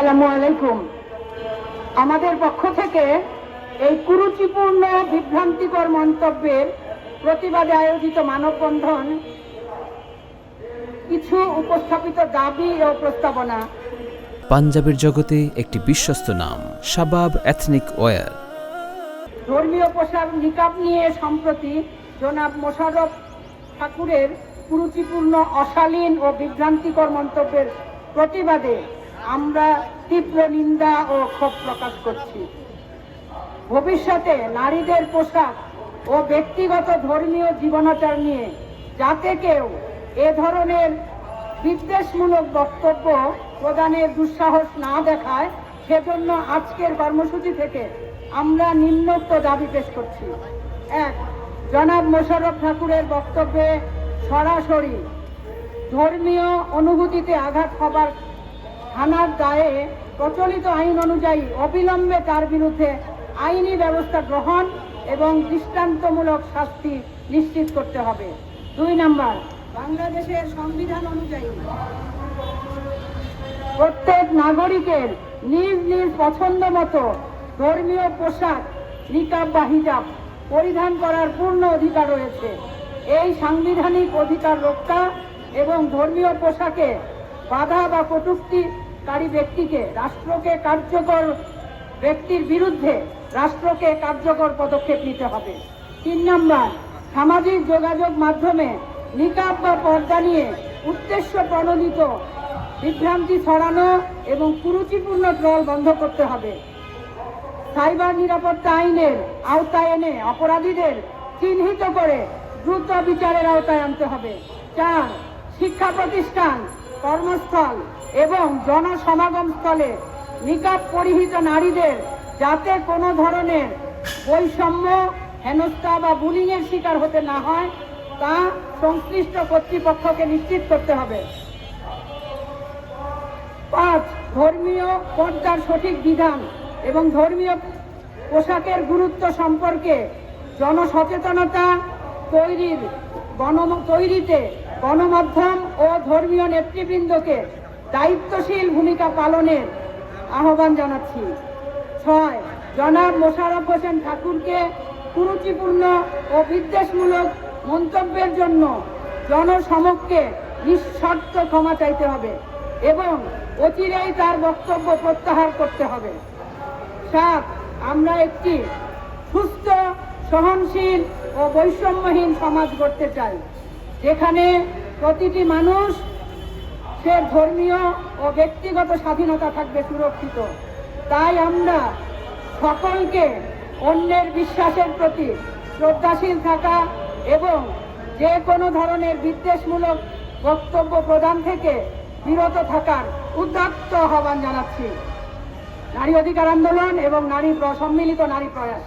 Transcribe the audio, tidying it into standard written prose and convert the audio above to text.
আসসালামু আলাইকুম। আমাদের পক্ষ থেকে এই কুরুচিপূর্ণ বিভ্রান্তিকর মন্তব্যের প্রতিবাদে আয়োজিত মানববন্ধন কিছু উপস্থাপিত দাবি ও প্রস্তাবনা। পাঞ্জাবের জগতে একটি বিশ্বস্ত নাম শাবাব এথনিক ওয়্যার। ধর্মীয় পোশাক নিকাব নিয়ে সম্প্রতি জনাব মোশাররফ ঠাকুরের কুরুচিপূর্ণ অশালীন ও বিভ্রান্তিকর মন্তব্যের প্রতিবাদে আমরা তীব্র নিন্দা ও ক্ষোভ প্রকাশ করছি। ভবিষ্যতে নারীদের পোশাক ও ব্যক্তিগত ধর্মীয় জীবনাচার নিয়ে যাতে কেউ এ ধরনের বিদ্বেষমূলক বক্তব্য প্রদানের দুঃসাহস না দেখায়, সেজন্য আজকের কর্মসূচি থেকে আমরা নিম্নোক্ত দাবি পেশ করছি। ১. জনাব মোশাররফ ঠাকুরের বক্তব্যে সরাসরি ধর্মীয় অনুভূতিতে আঘাত হবার থানার দায়ে প্রচলিত আইন অনুযায়ী অবিলম্বে তার বিরুদ্ধে আইনি ব্যবস্থা গ্রহণ এবং দৃষ্টান্তমূলক শাস্তি নিশ্চিত করতে হবে। ২ নম্বর, বাংলাদেশের সংবিধান অনুযায়ী প্রত্যেক নাগরিকের নিজ নিজ পছন্দ মতো ধর্মীয় পোশাক নিকাব বা হিজাব পরিধান করার পূর্ণ অধিকার রয়েছে। এই সাংবিধানিক অধিকার রক্ষা এবং ধর্মীয় পোশাকে বাধা বা কটূক্তিকারী ব্যক্তির বিরুদ্ধে রাষ্ট্রকে কার্যকর পদক্ষেপ নিতে হবে। ৩ নম্বর, সামাজিক যোগাযোগ মাধ্যমে নিকাব বা পর্দা নিয়ে উদ্দেশ্য প্রণোদিত বিভ্রান্তি ছড়ানো এবং কুরুচিপূর্ণ ট্রল বন্ধ করতে হবে। সাইবার নিরাপত্তা আইনের আওতায় এনে অপরাধীদের চিহ্নিত করে দ্রুত বিচারের আওতায় আনতে হবে। ৪. শিক্ষা প্রতিষ্ঠান, কর্মস্থল এবং জনসমাগম স্থলে নিকাব পরিহিত নারীদের যাতে কোনো ধরনের বৈষম্য, হেনস্থা বা বুলিং এর শিকার হতে না হয় তা সংশ্লিষ্ট কর্তৃপক্ষকে নিশ্চিত করতে হবে। ৫. ধর্মীয় পর্দার সঠিক বিধান এবং ধর্মীয় পোশাকের গুরুত্ব সম্পর্কে জনসচেতনতা তৈরিতে গণমাধ্যম ও ধর্মীয় নেতৃবৃন্দকে দায়িত্বশীল ভূমিকা পালনের আহ্বান জানাচ্ছি। ৬. জনাব মোশাররফ হোসেন ঠাকুরকে কুরুচিপূর্ণ ও বিদ্বেষমূলক মন্তব্যের জন্য জনসমক্ষে নিঃশর্ত ক্ষমা চাইতে হবে এবং অচিরেই তার বক্তব্য প্রত্যাহার করতে হবে। ৭. আমরা একটি সুস্থ, সহনশীল ও বৈষম্যহীন সমাজ গড়তে চাই, যেখানে প্রতিটি মানুষ সে ধর্মীয় ও ব্যক্তিগত স্বাধীনতা থাকবে সুরক্ষিত। তাই আমরা সকলকে অন্যের বিশ্বাসের প্রতি শ্রদ্ধাশীল থাকা এবং যে কোনো ধরনের বিদ্বেষমূলক বক্তব্য প্রদান থেকে বিরত থাকার উদাত্ত আহ্বান জানাচ্ছি। নারী অধিকার আন্দোলন এবং সম্মিলিত নারী প্রয়াস।